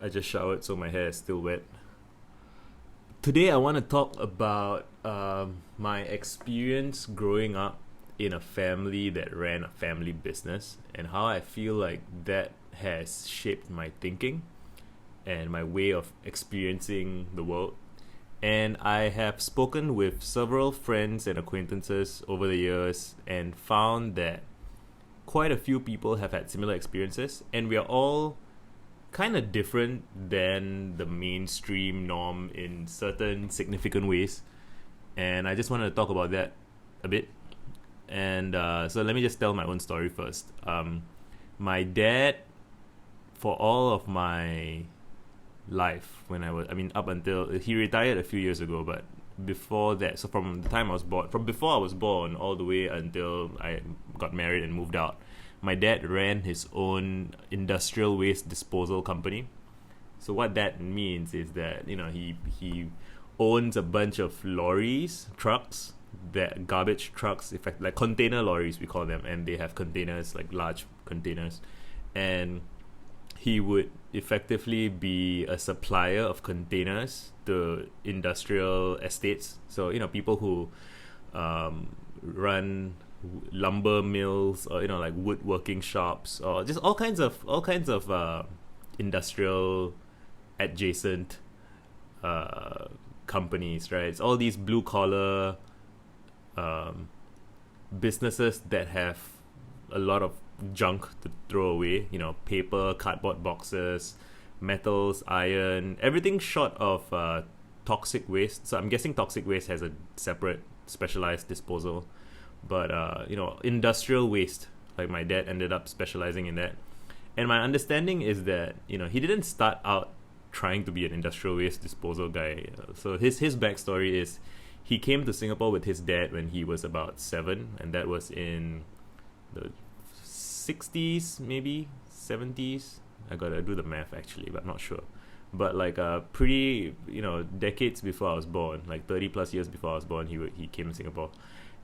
I just showered, so my hair is still wet. Today, I want to talk about my experience growing up in a family that ran a family business and how I feel like that has shaped my thinking and my way of experiencing the world. And I have spoken with several friends and acquaintances over the years and found that quite a few people have had similar experiences, and we are all kind of different than the mainstream norm in certain significant ways. And I just wanted to talk about that a bit. And so let me just tell my own story first. My dad, for all of my life, up until he retired a few years ago, but before that, so from the time I was born, from before I was born all the way until I got married and moved out, my dad ran his own industrial waste disposal company. So what that means is that he owns a bunch of lorries, trucks, that garbage trucks, in fact, like container lorries we call them, and they have containers, like large containers, and he would effectively be a supplier of containers to industrial estates. So people who run lumber mills, or like woodworking shops, or just all kinds of industrial adjacent uh, companies, right? It's all these blue collar um, businesses that have a lot of junk to throw away. Paper, cardboard boxes, metals, iron, everything short of toxic waste. So I'm guessing toxic waste has a separate specialized disposal. But industrial waste, like my dad ended up specializing in that. And my understanding is that he didn't start out trying to be an industrial waste disposal guy. So his backstory is he came to Singapore with his dad when he was about 7, and that was in the 60s, maybe 70s. I gotta do the math actually, but I'm not sure. But like pretty decades before I was born, like 30 plus years before I was born, he came to Singapore.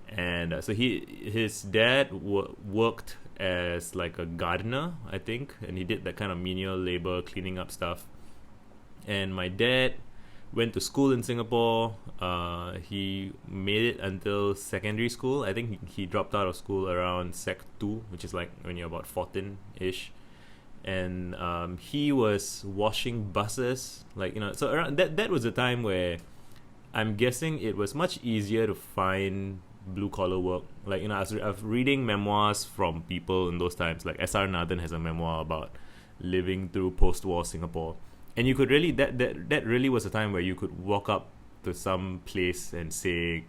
And so his dad worked as like a gardener, I think, and he did that kind of menial labor, cleaning up stuff. And my dad went to school in Singapore. He made it until secondary school. I think he dropped out of school around Sec 2, which is like when you're about 14-ish. And he was washing buses, so around that was a time where I'm guessing it was much easier to find blue collar work. I was reading memoirs from people in those times. Like S.R. Nathan has a memoir about living through post-war Singapore, and you could really that really was a time where you could walk up to some place and say,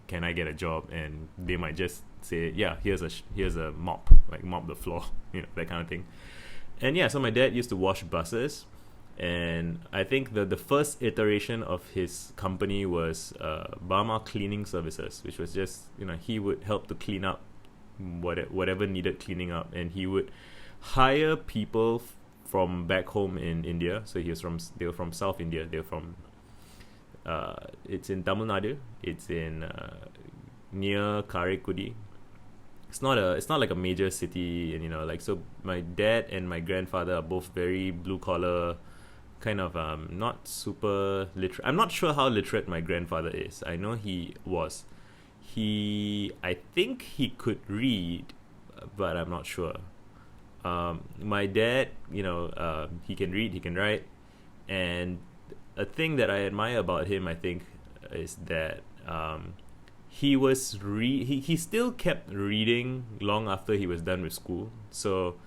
"Can I get a job?" And they might just say, "Yeah, here's a mop, like mop the floor," that kind of thing. And yeah, so my dad used to wash buses, and I think the first iteration of his company was Burma Cleaning Services, which was just he would help to clean up whatever needed cleaning up, and he would hire people from back home in India. So they were from South India. They were from it's in Tamil Nadu. It's in near Karaikudi. It's not like a major city, and so my dad and my grandfather are both very blue collar, kind of not super literate. I'm not sure how literate my grandfather is. I know he was. I think he could read, but I'm not sure. My dad, he can read, he can write, and a thing that I admire about him, I think, is that he still kept reading long after he was done with school. So,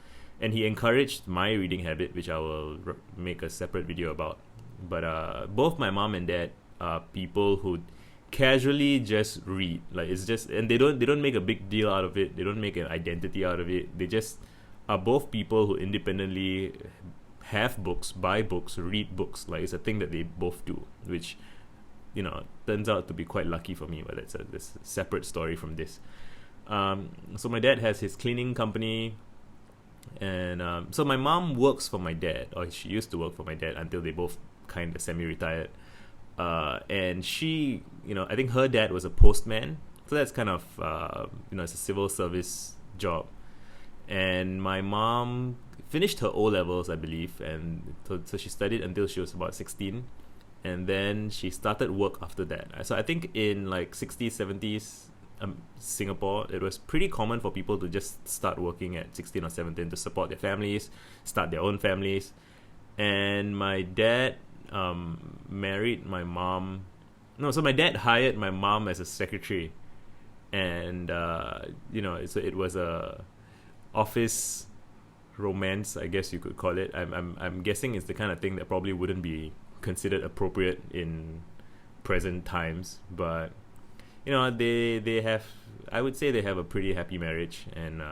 and he encouraged my reading habit, which I will make a separate video about. But both my mom and dad are people who casually just read. Like, it's just, and they don't make a big deal out of it. They don't make an identity out of it. They just are both people who independently have books, buy books, read books. Like, it's a thing that they both do, which turns out to be quite lucky for me, but that's a separate story from this. So my dad has his cleaning company, and so my mom works for my dad, or she used to work for my dad until they both kind of semi-retired. And she, I think her dad was a postman, so that's kind of, it's a civil service job. And my mom finished her O levels, I believe, and so she studied until she was about 16, and then she started work after that. So I think in like 60s, 70s, Singapore, it was pretty common for people to just start working at 16 or 17 to support their families, start their own families. And my dad married my mom. No, so my dad hired my mom as a secretary, and so it was a office romance, I guess you could call it. I'm guessing it's the kind of thing that probably wouldn't be considered appropriate in present times, but they have, I would say they have a pretty happy marriage, and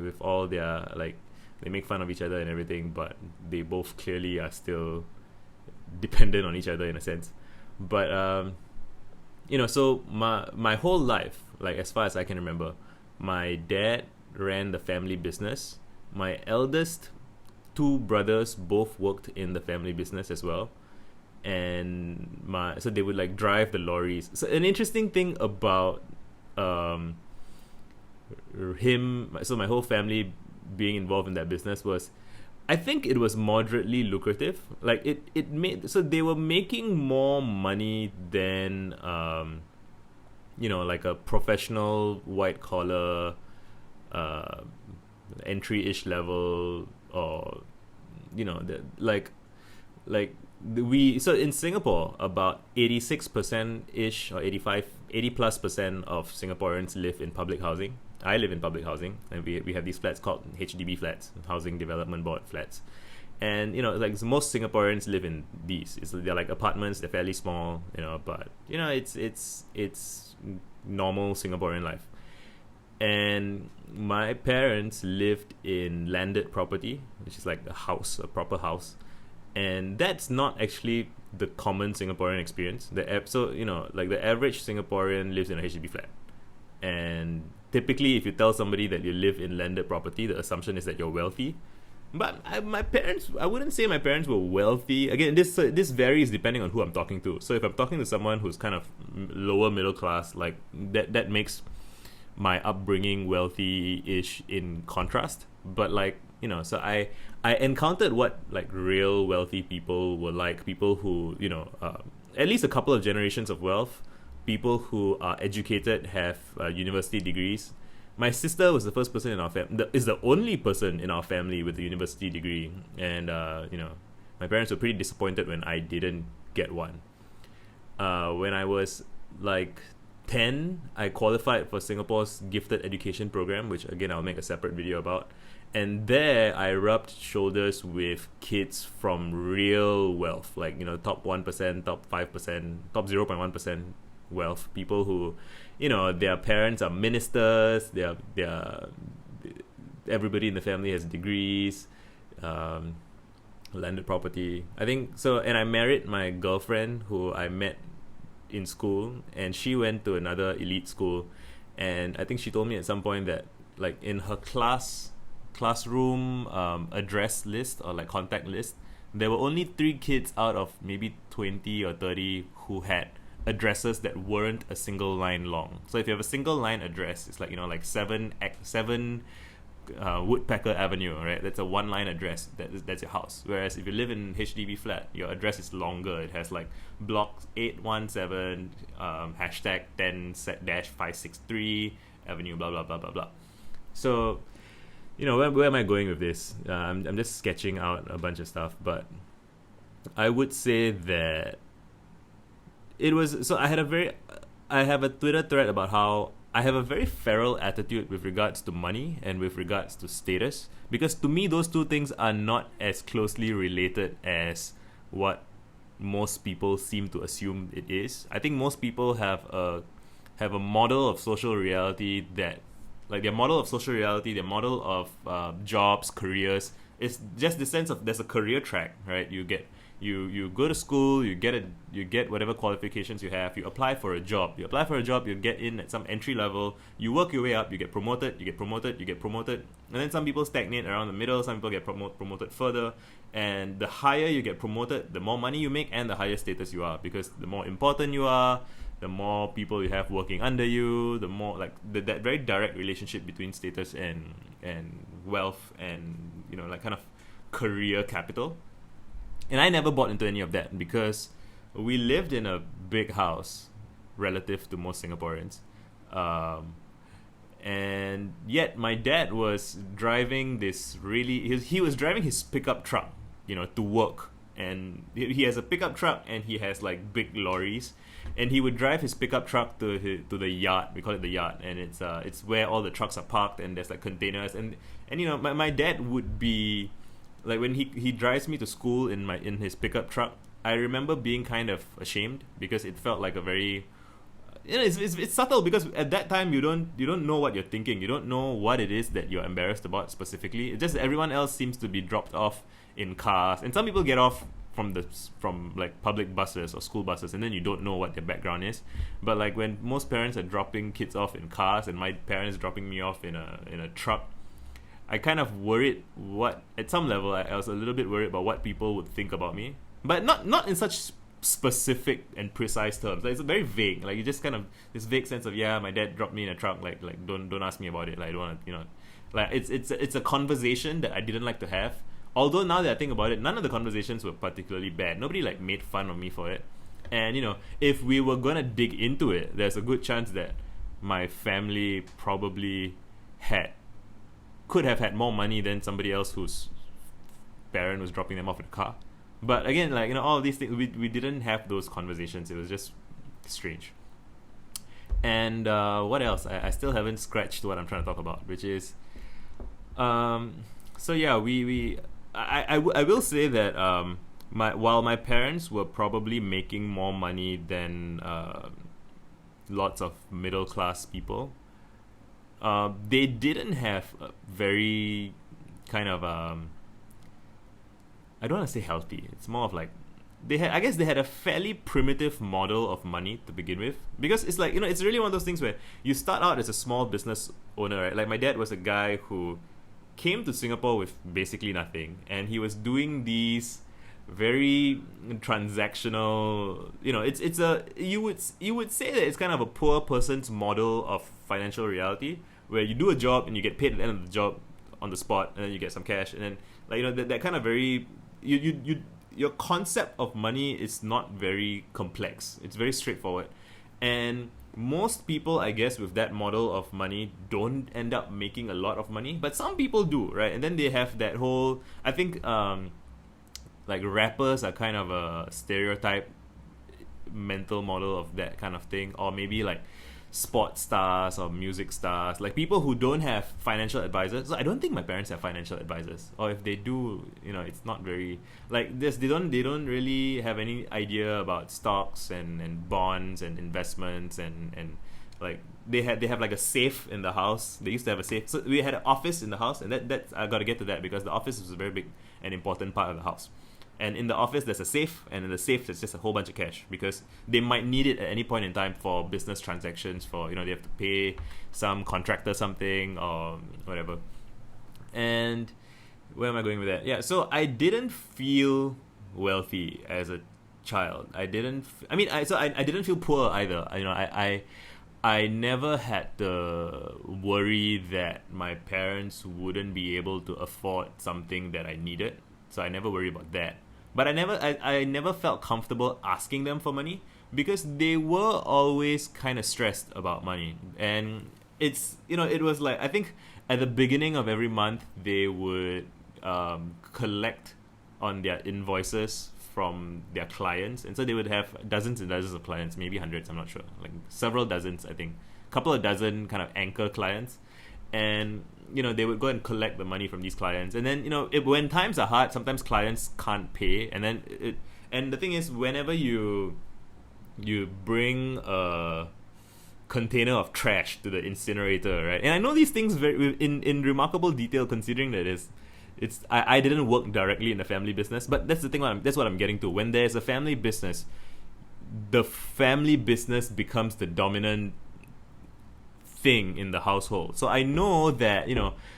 with all their, like, they make fun of each other and everything, but they both clearly are still dependent on each other in a sense. But so my whole life, like as far as I can remember, my dad ran the family business. My eldest two brothers both worked in the family business as well, and so they would like drive the lorries. So an interesting thing about him, so my whole family being involved in that business, was I think it was moderately lucrative. Like it made, so they were making more money than like a professional white collar entry-ish level, or so in Singapore, about 86% ish, or 80+% of Singaporeans live in public housing. I live in public housing, and we have these flats called HDB flats, Housing Development Board flats. And like most Singaporeans live in these. They're like apartments. They're fairly small, but it's normal Singaporean life. And my parents lived in landed property, which is like a house, a proper house, and that's not actually the common Singaporean experience. The average Singaporean lives in a HDB flat, and typically, if you tell somebody that you live in landed property, the assumption is that you're wealthy. But my parents, I wouldn't say my parents were wealthy. Again, this varies depending on who I'm talking to. So if I'm talking to someone who's kind of lower middle class, like that makes my upbringing wealthy-ish in contrast. But so I encountered what like real wealthy people were like. People who at least a couple of generations of wealth. People who are educated, have university degrees. My sister was the first person in our family, is the only person in our family with a university degree, and my parents were pretty disappointed when I didn't get one. When I was like 10, I qualified for Singapore's gifted education program, which again I'll make a separate video about. And there I rubbed shoulders with kids from real wealth, like top 1%, top 5%, top 0.1% wealth, people who their parents are ministers, they're everybody in the family has degrees, landed property, I think so. And I married my girlfriend, who I met in school, and she went to another elite school. And I think she told me at some point that like in her classroom address list, or like contact list, there were only 3 kids out of maybe 20 or 30 who had addresses that weren't a single line long. So if you have a single line address, it's like like 7 Woodpecker Avenue, right? That's a 1-line address. That's your house. Whereas if you live in HDB flat, your address is longer. It has like block 817 hashtag 10-563 avenue, blah blah blah blah blah. So where am I going with this? I'm just sketching out a bunch of stuff, but I would say that it was, so I have a Twitter thread about how I have a very feral attitude with regards to money and with regards to status, because to me those two things are not as closely related as what most people seem to assume it is. I think most people have a model of social reality that, like, their model of social reality, their model of jobs, careers, is just the sense of there's a career track, right? You go to school, you get whatever qualifications you have, you apply for a job, you get in at some entry level, you work your way up, you get promoted, and then some people stagnate around the middle, some people get promoted further, and the higher you get promoted, the more money you make and the higher status you are, because the more important you are, the more people you have working under you, the more like that very direct relationship between status and wealth and like kind of career capital. And I never bought into any of that because we lived in a big house relative to most Singaporeans. And yet my dad was driving this he was driving his pickup truck, to work. And he has a pickup truck and he has like big lorries, and he would drive his pickup truck to the yard. We call it the yard, and it's where all the trucks are parked, and there's like containers, and my dad would be like, when he drives me to school in his pickup truck, I remember being kind of ashamed because it felt like a very it's subtle, because at that time you don't know what you're thinking. You don't know what it is that you're embarrassed about specifically. It's just everyone else seems to be dropped off in cars, and some people get off from like public buses or school buses, and then you don't know what their background is. But like when most parents are dropping kids off in cars, and my parents dropping me off in a truck, I kind of worried at some level I was a little bit worried about what people would think about me, but not in such specific and precise terms. Like, it's very vague. Like, you just kind of this vague sense of, yeah, my dad dropped me in a truck. Like don't ask me about it. Like, I don't want to, like it's a conversation that I didn't like to have. Although now that I think about it, none of the conversations were particularly bad. Nobody like made fun of me for it. And if we were gonna dig into it, there's a good chance that my family probably could have had more money than somebody else whose parent was dropping them off in a car. But again, like, all of these things, we didn't have those conversations. It was just strange. And what else? I still haven't scratched what I'm trying to talk about, which is, so yeah, I will say that while my parents were probably making more money than lots of middle class people, they didn't have a very kind of I don't want to say healthy. It's more of like I guess they had a fairly primitive model of money to begin with, because it's like, it's really one of those things where you start out as a small business owner, right? Like, my dad was a guy who came to Singapore with basically nothing, and he was doing these very transactional, it's a you would say that it's kind of a poor person's model of financial reality, where you do a job and you get paid at the end of the job on the spot, and then you get some cash, and then like, that kind of very your concept of money is not very complex. It's very straightforward. And most people, I guess, with that model of money don't end up making a lot of money, but some people do, right? And then they have that whole, I think, like, rappers are kind of a stereotype mental model of that kind of thing, or maybe like sports stars or music stars, like people who don't have financial advisors. So I don't think my parents have financial advisors, or if they do, it's not very like this. They don't really have any idea about stocks and bonds and investments, and like they have like a safe in the house. They used to have a safe. So we had an office in the house, and that's I got to get to that, because the office is a very big and important part of the house. And in the office, there's a safe, and in the safe, there's just a whole bunch of cash, because they might need it at any point in time for business transactions, for, they have to pay some contractor something or whatever. And where am I going with that? Yeah, so I didn't feel wealthy as a child. I didn't feel poor either. I never had the worry that my parents wouldn't be able to afford something that I needed. So I never worried about that. But I never felt comfortable asking them for money, because they were always kind of stressed about money. And it's, it was like, I think at the beginning of every month, they would collect on their invoices from their clients. And so they would have dozens and dozens of clients, maybe hundreds, I'm not sure. Like several dozens, I think. A couple of dozen kind of anchor clients. And they would go and collect the money from these clients, and then when times are hard, sometimes clients can't pay, and then and the thing is, whenever you bring a container of trash to the incinerator, right? And I know these things very in remarkable detail, considering that I didn't work directly in the family business, but that's the thing. That's what I'm getting to. When there's a family business, the family business becomes the dominant thing in the household. So I know that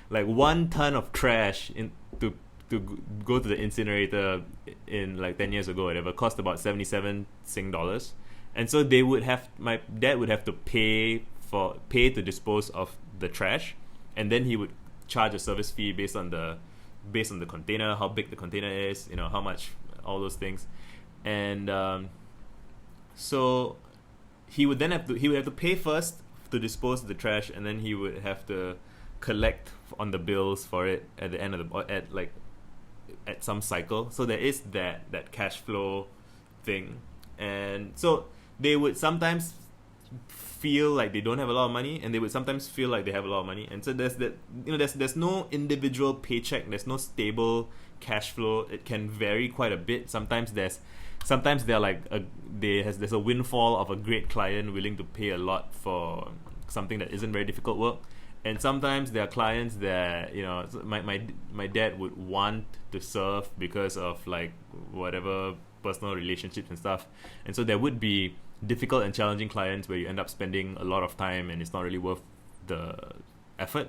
like 1 ton of trash to go to the incinerator in like 10 years ago, whatever, cost about 77 Sing dollars, And so my dad would have to pay to dispose of the trash, and then he would charge a service fee based on the container, how big the container is, how much, all those things. And so he would have to pay first to dispose of the trash, and then he would have to collect on the bills for it at the end of at some cycle. So there is that cash flow thing. And so they would sometimes feel like they don't have a lot of money, and they would sometimes feel like they have a lot of money. And so there's no individual paycheck, there's no stable cash flow. It can vary quite a bit. Sometimes there's a windfall of a great client willing to pay a lot for something that isn't very difficult work. And sometimes there are clients that my dad would want to serve because of like whatever personal relationships and stuff. And so there would be difficult and challenging clients where you end up spending a lot of time and it's not really worth the effort.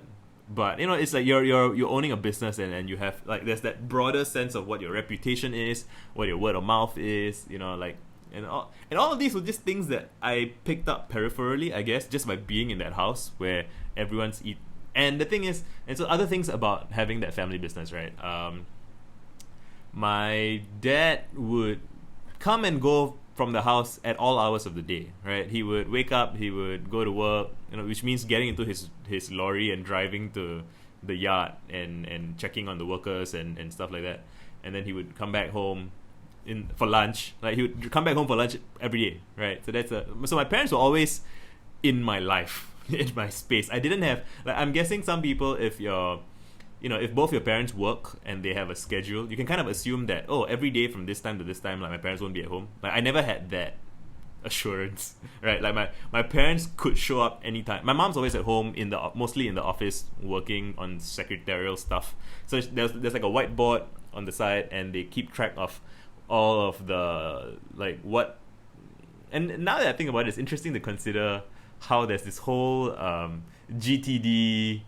But it's like you're owning a business, and you have like there's that broader sense of what your reputation is, what your word of mouth is, and all of these were just things that I picked up peripherally, I guess, just by being in that house where everyone's eat. And the thing is, and so other things about having that family business, right? My dad would come and go from the house at all hours of the day, right? He would wake up, he would go to work, which means getting into his lorry and driving to the yard and checking on the workers and stuff like that. And then he would come back home for lunch. Like he would come back home for lunch every day, right? So my parents were always in my life, in my space. I didn't have, like, I'm guessing some people, if if both your parents work and they have a schedule, you can kind of assume that, every day from this time to this time, like, my parents won't be at home. Like, I never had that assurance, right? Like, my parents could show up anytime. My mom's always at home, mostly in the office, working on secretarial stuff. So there's like a whiteboard on the side, and they keep track of all of the, like, what... And now that I think about it, it's interesting to consider how there's this whole GTD...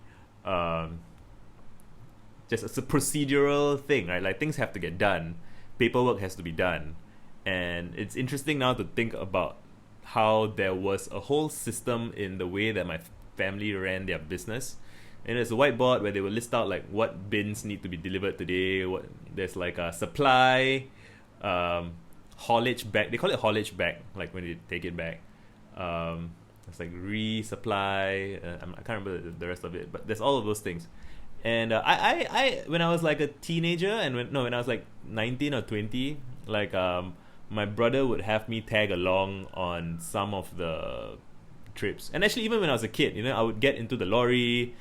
it's a procedural thing, right? Like, things have to get done, paperwork has to be done, and it's interesting now to think about how there was a whole system in the way that my family ran their business. And there's a whiteboard where they will list out like what bins need to be delivered today. There's like a supply, haulage back. They call it haulage back, like when you take it back. It's like resupply. I can't remember the rest of it, but there's all of those things. And I when I was like a teenager, and when I was like 19 or 20, like my brother would have me tag along on some of the trips. And actually, even when I was a kid, I would get into the lorry.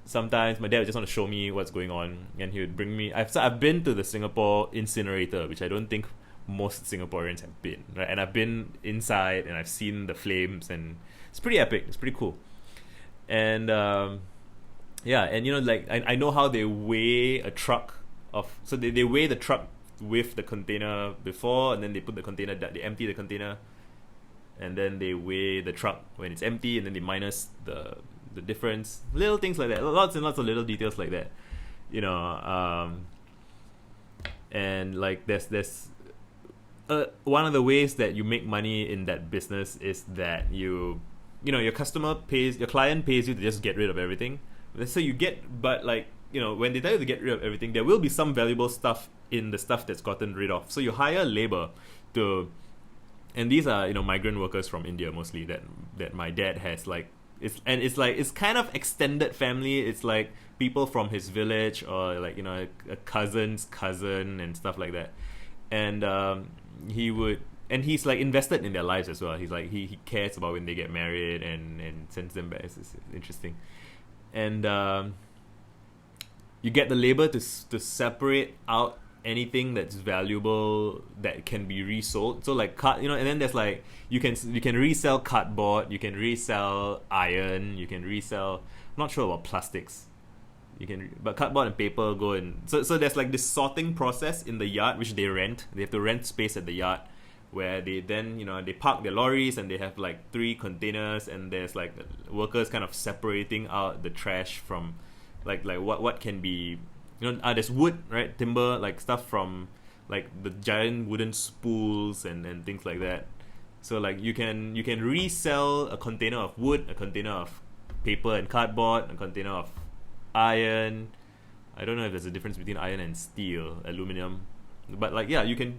Sometimes my dad would just want to show me what's going on, and he would bring me. I've been to the Singapore incinerator, which I don't think most Singaporeans have been, right? And I've been inside, and I've seen the flames, and it's pretty epic. It's pretty cool. And yeah, and like I know how they weigh a truck so they weigh the truck with the container before, and then they put the container down, they empty the container, and then they weigh the truck when it's empty, and then they minus the difference. Little things like that, lots and lots of little details like that, and like there's one of the ways that you make money in that business is that your client pays you to just get rid of everything. So but like, when they tell you to get rid of everything, there will be some valuable stuff in the stuff that's gotten rid of. So you hire labor and these are, migrant workers from India mostly that my dad has, like, it's kind of extended family. It's like people from his village, or like, a cousin's cousin and stuff like that. And he's like invested in their lives as well. He's like, he cares about when they get married and sends them back. It's interesting. And you get the labor to separate out anything that's valuable that can be resold. So like and then there's like you can resell cardboard, you can resell iron, you can resell. I'm not sure about plastics. But cardboard and paper go in. So there's like this sorting process in the yard, which they rent. They have to rent space at the yard, where they then they park their lorries, and they have like 3 containers, and there's like workers kind of separating out the trash from like what can be there's wood, right, timber, like stuff from like the giant wooden spools and things like that, So like you can resell a container of wood, a container of paper and cardboard, a container of iron. I don't know if there's a difference between iron and steel, aluminum, but like yeah, you can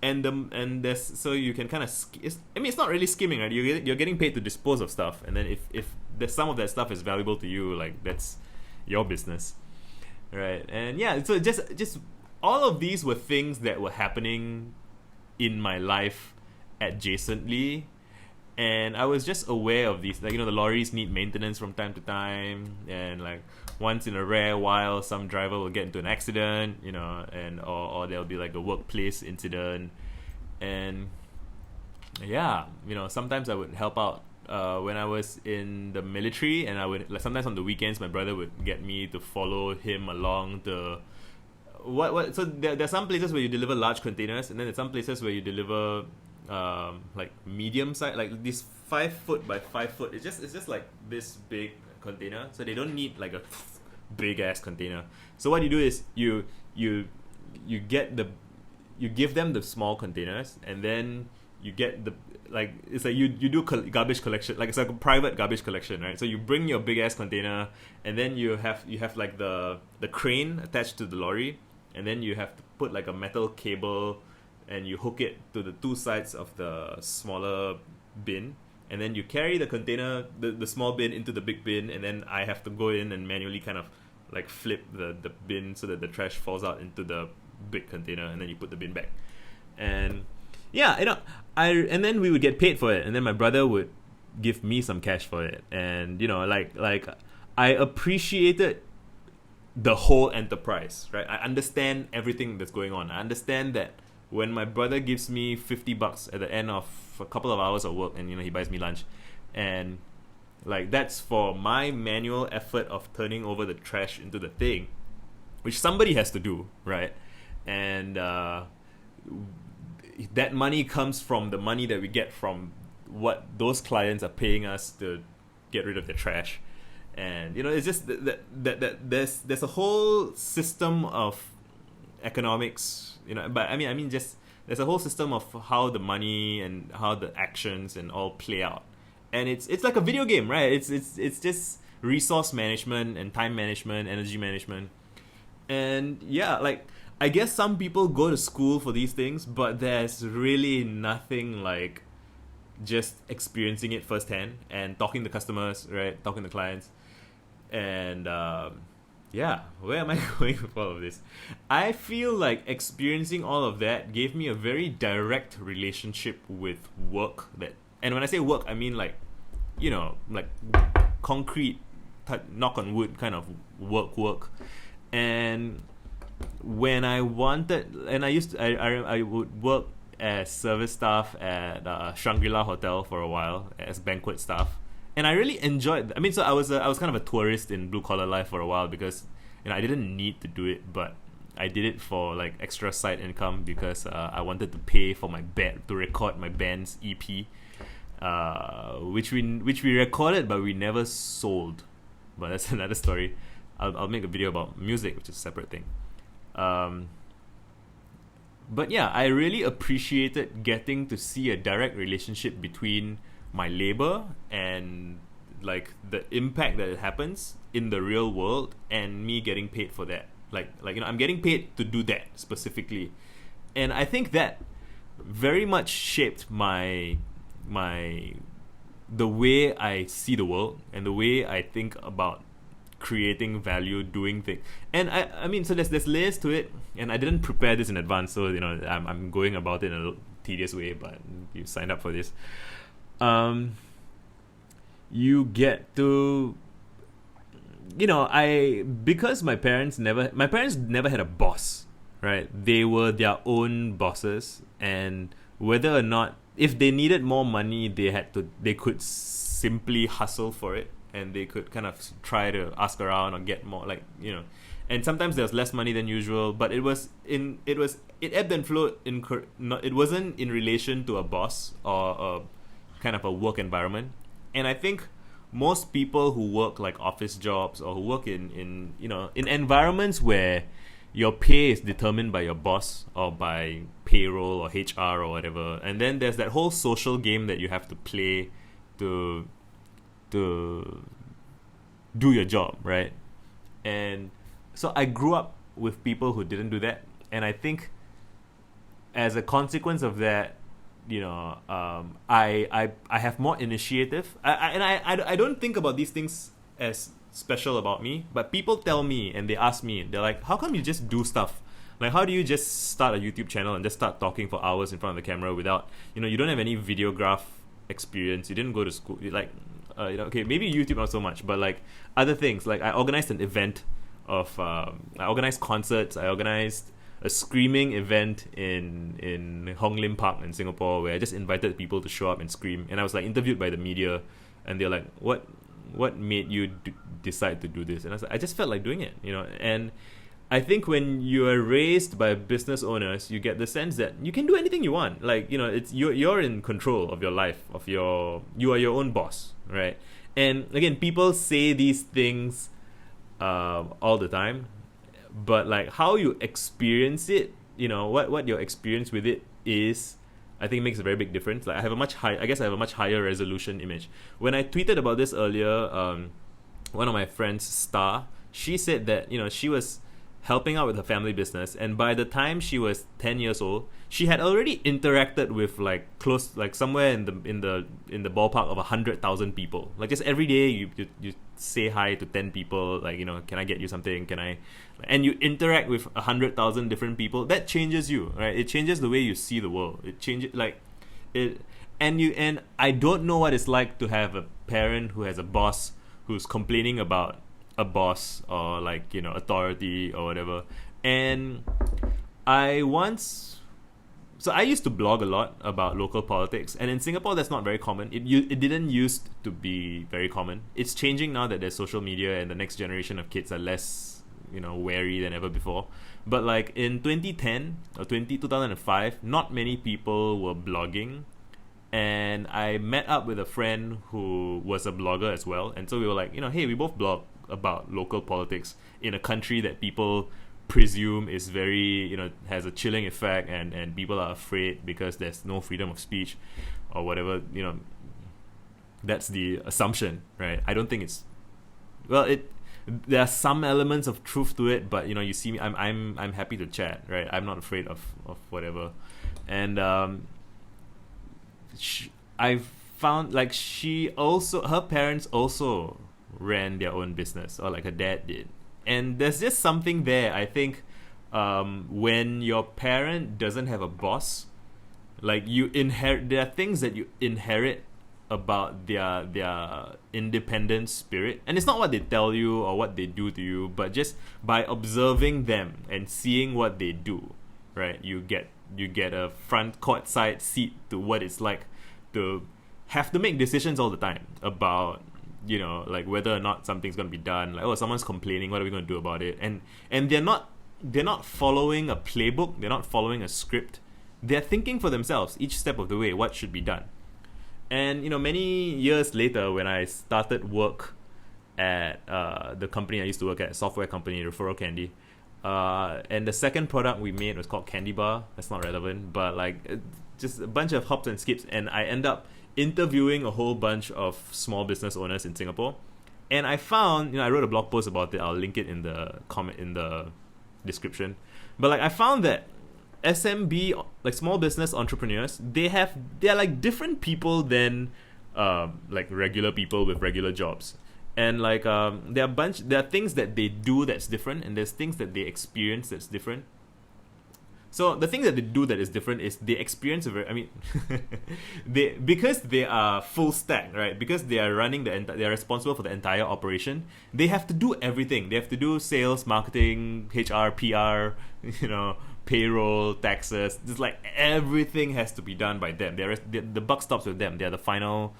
and there's so you can kind of it's not really skimming, right? You're getting paid to dispose of stuff, and then if there's some of that stuff is valuable to you, like that's your business, right? And yeah, so just all of these were things that were happening in my life adjacently, and I was just aware of these, like, the lorries need maintenance from time to time, and like once in a rare while some driver will get into an accident, and or there'll be like a workplace incident. And yeah, sometimes I would help out when I was in the military, and I would, like, sometimes on the weekends my brother would get me to follow him along the what so there's some places where you deliver large containers, and then there's some places where you deliver like medium size, like this 5 foot by 5 foot. It's just like this big container, so they don't need like a big ass container. So what you do is you give them the small containers, and then you get the, like, it's like you do garbage collection, like it's like a private garbage collection, right? So you bring your big ass container, and then you have like the crane attached to the lorry, and then you have to put like a metal cable, and you hook it to the two sides of the smaller bin, and then you carry the container, the small bin, into the big bin, and then I have to go in and manually kind of like flip the bin so that the trash falls out into the big container, and then you put the bin back. And yeah, and then we would get paid for it, and then my brother would give me some cash for it. And like I appreciated the whole enterprise, right? I understand everything that's going on. I understand that when my brother gives me $50 at the end of a couple of hours of work, and he buys me lunch, and like that's for my manual effort of turning over the trash into the thing, which somebody has to do, right? And that money comes from the money that we get from what those clients are paying us to get rid of the trash. And it's just that there's a whole system of economics, but I mean just there's a whole system of how the money and how the actions and all play out. And it's like a video game, right? It's just resource management and time management, energy management. And yeah, like I guess some people go to school for these things, but there's really nothing like just experiencing it firsthand and talking to customers, right? Talking to clients. And yeah, where am I going with all of this? I feel like experiencing all of that gave me a very direct relationship with work. And when I say work, I mean like, like concrete, knock on wood kind of work. And when I wanted, and I would work as service staff at Shangri-La Hotel for a while as banquet staff. And I really enjoyed. I mean, so I was kind of a tourist in blue collar life for a while, because I didn't need to do it, but I did it for like extra side income, because I wanted to pay for my band to record my band's EP, which we recorded but we never sold. But that's another story. I'll make a video about music, which is a separate thing. But yeah, I really appreciated getting to see a direct relationship between my labor and like the impact that it happens in the real world, and me getting paid for that. Like I'm getting paid to do that specifically. And I think that very much shaped the way I see the world and the way I think about creating value, doing things. And I mean, so there's layers to it, and I didn't prepare this in advance, so I'm going about it in a little tedious way, but you signed up for this. You get to, because my parents never had a boss, right? They were their own bosses, and whether or not, if they needed more money, they could simply hustle for it, and they could kind of try to ask around or get more, and sometimes there was less money than usual, but it ebbed and flowed. It wasn't in relation to a boss or a kind of a work environment. And I think most people who work like office jobs, or who work in environments where your pay is determined by your boss or by payroll or HR or whatever, and then there's that whole social game that you have to play to do your job, right? And so I grew up with people who didn't do that, and I think as a consequence of that, I have more initiative. I don't think about these things as special about me, but people tell me and they ask me, they're like, how come you just do stuff? Like, how do you just start a YouTube channel and just start talking for hours in front of the camera without, you don't have any videograph experience, you didn't go to school, like, okay, maybe YouTube not so much, but like other things, like I organized an event I organized concerts, I organized a screaming event in Hong Lim Park in Singapore where I just invited people to show up and scream, and I was like interviewed by the media, and they're like, what made you decide to do this? And I was like, I just felt like doing it, and I think when you are raised by business owners, you get the sense that you can do anything you want. Like, it's you're in control of your life, you are your own boss, right? And again, people say these things all the time, but like how you experience it, what your experience with it is, I think makes a very big difference. Like I have a much higher resolution image. When I tweeted about this earlier, one of my friends, Star, she said that she was helping out with her family business, and by the time she was 10 years old, she had already interacted with like somewhere in the ballpark of 100,000 people. Like just every day you say hi to 10 people, like, can I get you something, and you interact with 100,000 different people. That changes you, right? It changes the way you see the world. It changes and I don't know what it's like to have a parent who has a boss who's complaining about a boss or like authority or whatever. And I used to blog a lot about local politics, and in Singapore that's not very common. It didn't used to be very common. It's changing now that there's social media and the next generation of kids are less wary than ever before. But like in 2010 or 2005, not many people were blogging, and I met up with a friend who was a blogger as well, and so we were like, hey, we both blog about local politics in a country that people presume is very, has a chilling effect, and people are afraid because there's no freedom of speech or whatever, that's the assumption, right? I don't think it's, there are some elements of truth to it, but you see me, I'm happy to chat, right? I'm not afraid of whatever. And I found like her parents also ran their own business, or like her dad did, and there's just something there. I think when your parent doesn't have a boss, like there are things that you inherit about their independent spirit, and it's not what they tell you or what they do to you, but just by observing them and seeing what they do, right? You get a front court side seat to what it's like to have to make decisions all the time about like whether or not something's going to be done. Like, oh, someone's complaining, what are we going to do about it? And they're not following a playbook, they're not following a script. They're thinking for themselves each step of the way what should be done. And many years later, when I started work at the company I used to work at, a software company, Referral Candy, and the second product we made was called Candy Bar. That's not relevant, but like just a bunch of hops and skips, and I end up interviewing a whole bunch of small business owners in Singapore. And I found, I wrote a blog post about it, I'll link it in the comment in the description, but like I found that SMB, like small business entrepreneurs, they're like different people than like regular people with regular jobs. And like there are things that they do that's different, and there's things that they experience that's different. So the thing that they do that is different is they experience because they are full stack, right? Because they are running they are responsible for the entire operation. They have to do everything. They have to do sales, marketing, HR, PR, payroll, taxes. Just like everything has to be done by them. The buck stops with them. They're the final,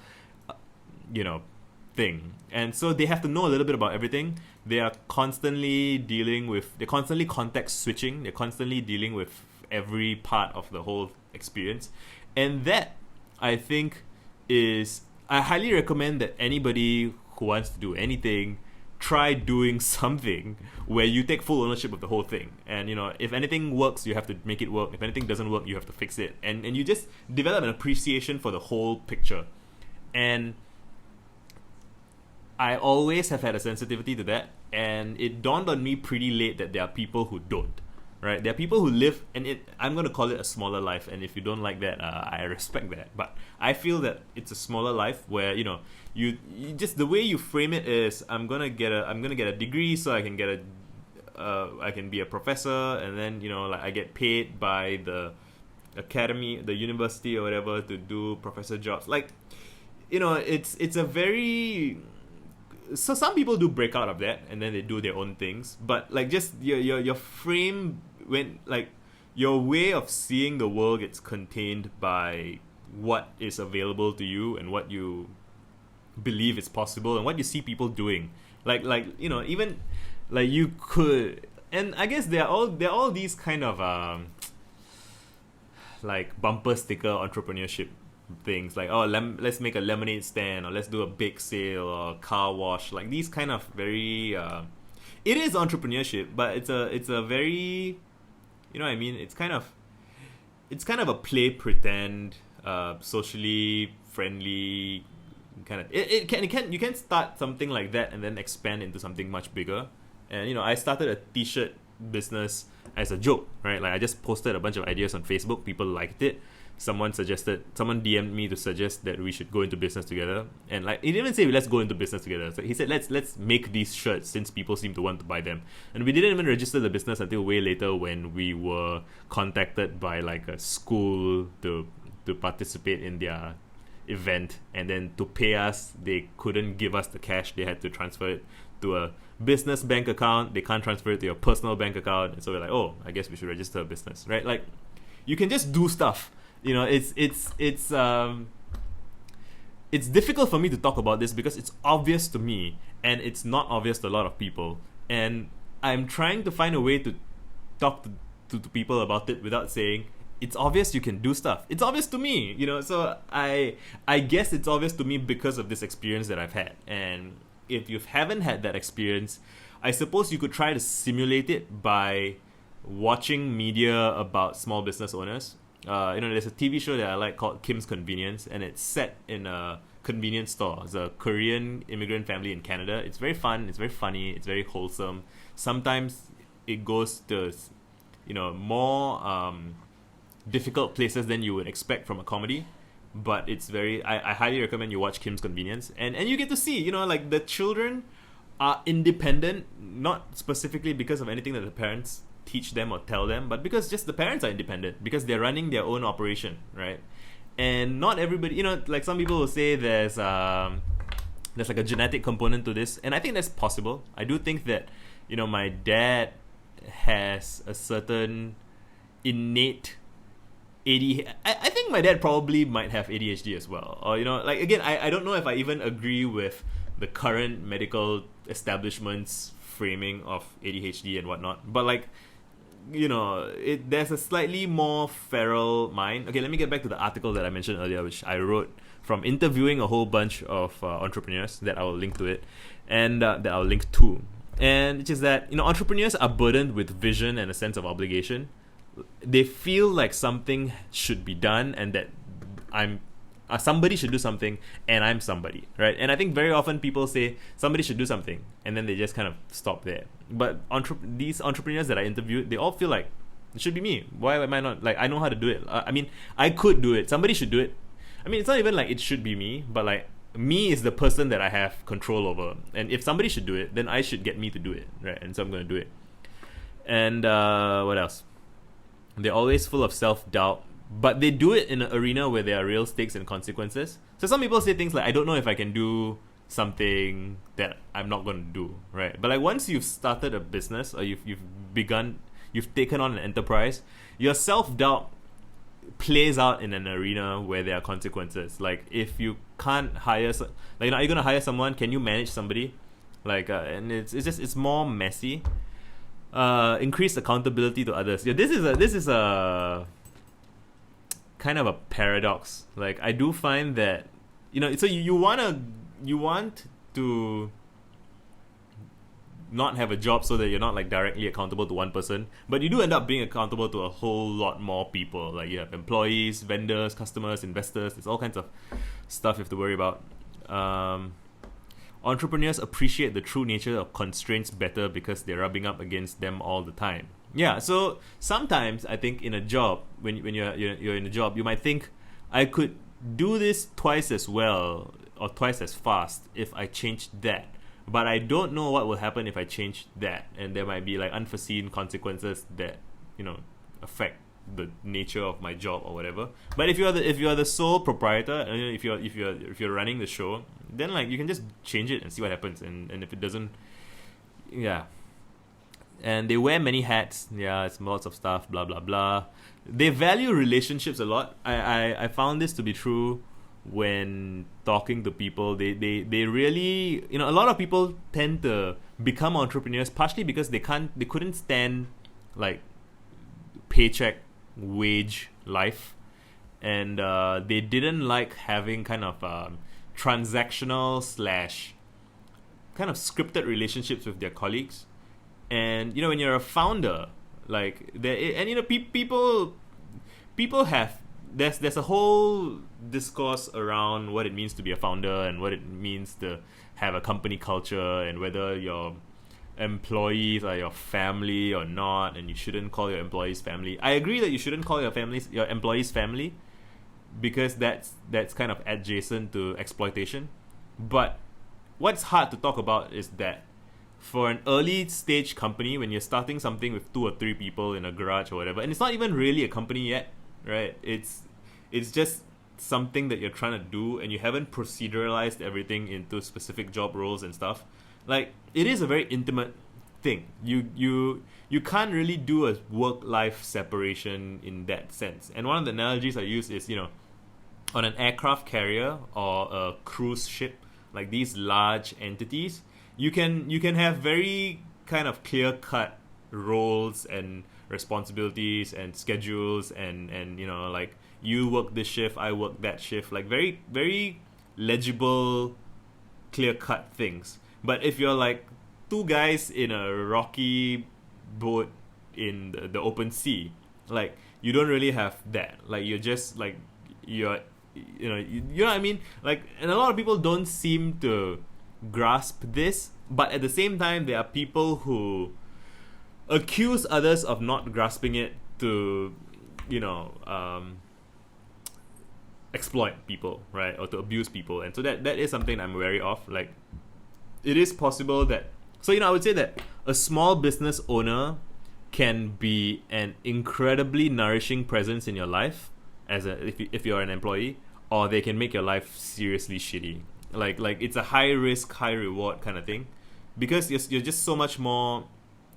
thing. And so they have to know a little bit about everything. They are constantly they're constantly context switching. They're constantly dealing with every part of the whole experience. And that, I think, I highly recommend that anybody who wants to do anything try doing something where you take full ownership of the whole thing. And, if anything works, you have to make it work. If anything doesn't work, you have to fix it. And you just develop an appreciation for the whole picture. And I always have had a sensitivity to that. And it dawned on me pretty late that there are people who don't. Right? There are people who live, and I'm going to call it a smaller life. And if you don't like that, I respect that. But I feel that it's a smaller life where, you just, the way you frame it is, I'm gonna get a degree so I can get I can be a professor, and then like I get paid by the academy, the university or whatever to do professor jobs. Like, it's a very, so some people do break out of that and then they do their own things, but like just your frame, when like your way of seeing the world gets contained by what is available to you and what you believe is possible and what you see people doing. Like even like you could, and I guess there are all these kind of like bumper sticker entrepreneurship things, like let's make a lemonade stand, or let's do a bake sale or car wash, like these kind of very it is entrepreneurship, but it's a very, what I mean, it's kind of a play pretend, socially friendly kind of, you can start something like that and then expand into something much bigger. And I started a t-shirt business as a joke, right? Like I just posted a bunch of ideas on Facebook, people liked it. Someone DM'd me to suggest that we should go into business together. And like, he didn't even say let's go into business together. So he said let's make these shirts since people seem to want to buy them. And we didn't even register the business until way later, when we were contacted by like a school to participate in their event, and then to pay us, they couldn't give us the cash. They had to transfer it to a business bank account. They can't transfer it to your personal bank account. And so we're like, oh, I guess we should register a business, right? Like, you can just do stuff. It's difficult for me to talk about this because it's obvious to me and it's not obvious to a lot of people. And I'm trying to find a way to talk to people about it without saying, it's obvious you can do stuff. It's obvious to me, so I guess it's obvious to me because of this experience that I've had. And if you haven't had that experience, I suppose you could try to simulate it by watching media about small business owners. There's a TV show that I like called Kim's Convenience, and it's set in a convenience store. It's a Korean immigrant family in Canada. It's very fun, it's very funny, it's very wholesome. Sometimes it goes to, more difficult places than you would expect from a comedy. But it's very, I highly recommend you watch Kim's Convenience. And you get to see, like the children are independent, not specifically because of anything that the parents teach them or tell them, but because just the parents are independent, because they're running their own operation, right? And not everybody, like some people will say there's like a genetic component to this, and I think that's possible. I do think that, my dad has a certain innate ADHD. I think my dad probably might have ADHD as well. Or, like, again, I don't know if I even agree with the current medical establishment's framing of ADHD and whatnot. But, like, there's a slightly more feral mind. Okay, let me get back to the article that I mentioned earlier, which I wrote from interviewing a whole bunch of entrepreneurs that I will link to it, and that I'll link to. And it's just that, entrepreneurs are burdened with vision and a sense of obligation. They feel like something should be done, and that somebody should do something, and I'm somebody, right? And I think very often people say somebody should do something, and then they just kind of stop there. But these entrepreneurs that I interviewed, they all feel like it should be me. Why am I not? Like, I know how to do it. I could do it. Somebody should do it. It's not even like it should be me, but like, me is the person that I have control over. And if somebody should do it, then I should get me to do it, right? And so I'm going to do it. And what else? They're always full of self-doubt, but they do it in an arena where there are real stakes and consequences. So some people say things like, I don't know if I can do something that I'm not going to do, right? But like, once you've started a business, or you've taken on an enterprise, your self-doubt plays out in an arena where there are consequences. Like, if you can't hire, are you going to hire someone? Can you manage somebody? Like, and it's more messy. Increased accountability to others. Yeah, this is a kind of a paradox. Like, I do find that, so you want to not have a job so that you're not like directly accountable to one person, but you do end up being accountable to a whole lot more people. Like you have employees, vendors, customers, investors. There's all kinds of stuff you have to worry about. Entrepreneurs appreciate the true nature of constraints better because they're rubbing up against them all the time. Yeah, so sometimes I think in a job, when you're in a job, you might think, I could do this twice as well or twice as fast if I changed that. But I don't know what will happen if I change that, and there might be like unforeseen consequences that affect the nature of my job or whatever. But if you're the sole proprietor, and if you're running the show, then like you can just change it and see what happens. And if it doesn't, yeah. And they wear many hats. Yeah, it's lots of stuff. Blah blah blah. They value relationships a lot. I found this to be true when talking to people. They really, a lot of people tend to become entrepreneurs partially because they couldn't stand like paycheck wage life, and they didn't like having kind of transactional slash kind of scripted relationships with their colleagues. And when you're a founder, like people have there's a whole discourse around what it means to be a founder and what it means to have a company culture, and whether your employees are your family or not, and you shouldn't call your employees family. I agree that you shouldn't call your employees family, because that's kind of adjacent to exploitation. But what's hard to talk about is that for an early stage company, when you're starting something with 2 or 3 people in a garage or whatever, and it's not even really a company yet, right? It's just something that you're trying to do, and you haven't proceduralized everything into specific job roles and stuff. Like, it is a very intimate thing. You can't really do a work-life separation in that sense. And one of the analogies I use is, on an aircraft carrier or a cruise ship, like these large entities, you can have very kind of clear-cut roles and responsibilities and schedules, and like you work this shift, I work that shift, like very, very legible, clear-cut things. But if you're like 2 guys in a rocky boat in the open sea, like you don't really have that. Like you're just like you know what I mean? Like, and a lot of people don't seem to grasp this, but at the same time there are people who accuse others of not grasping it to exploit people, right? Or to abuse people. And so that is something I'm wary of. Like, it is possible that, so I would say that a small business owner can be an incredibly nourishing presence in your life if you're an employee, or they can make your life seriously shitty. Like it's a high risk, high reward kind of thing, because you're just so much more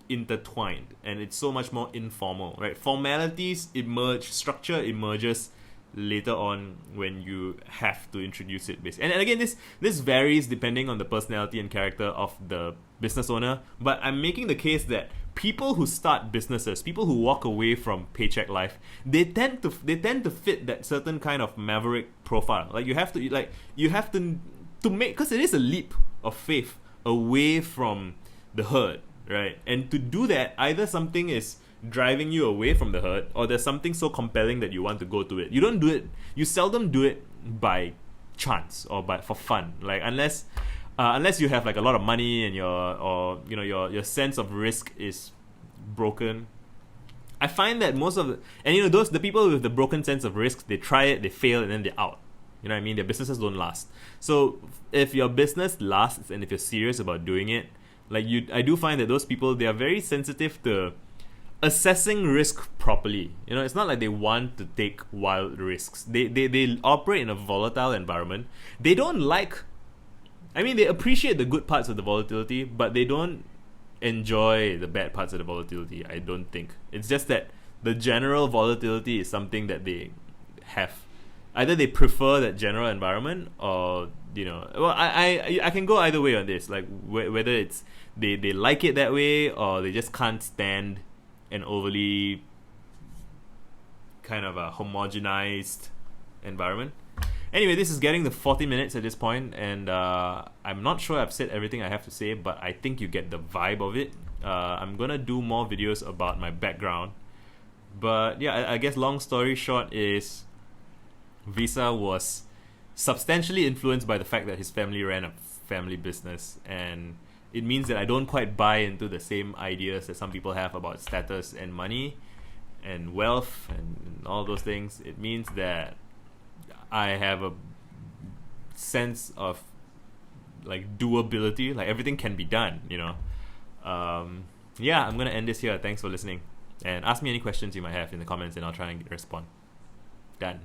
intertwined, and it's so much more informal, right? Formalities emerge, structure emerges later on when you have to introduce it, basically. And again, this varies depending on the personality and character of the business owner, but I'm making the case that people who start businesses, people who walk away from paycheck life, they tend to fit that certain kind of maverick profile. Like you have to make, because it is a leap of faith away from the herd, right? And to do that, either something is driving you away from the herd, or there's something so compelling that you want to go to it. You seldom do it by chance or for fun. Like unless you have like a lot of money and your sense of risk is broken. I find that most of the people with the broken sense of risk, they try it, they fail, and then they're out. You know what I mean? Their businesses don't last. So if your business lasts, and if you're serious about doing it, I do find that those people, they are very sensitive to assessing risk properly. It's not like they want to take wild risks. They operate in a volatile environment. They don't they appreciate the good parts of the volatility, but they don't enjoy the bad parts of the volatility, I don't think. It's just that the general volatility is something that they have. Either they prefer that general environment, or I can go either way on this. Like whether it's they like it that way, or they just can't stand an overly kind of a homogenized environment. Anyway, this is getting the 40 minutes at this point, and I'm not sure I've said everything I have to say, but I think you get the vibe of it. I'm gonna do more videos about my background, but yeah, I guess long story short is Visa was substantially influenced by the fact that his family ran a family business, and it means that I don't quite buy into the same ideas that some people have about status and money and wealth and all those things. It means that I have a sense of like doability, like everything can be done, you know. Yeah, I'm gonna end this here. Thanks for listening, and ask me any questions you might have in the comments, and I'll try and respond. Done.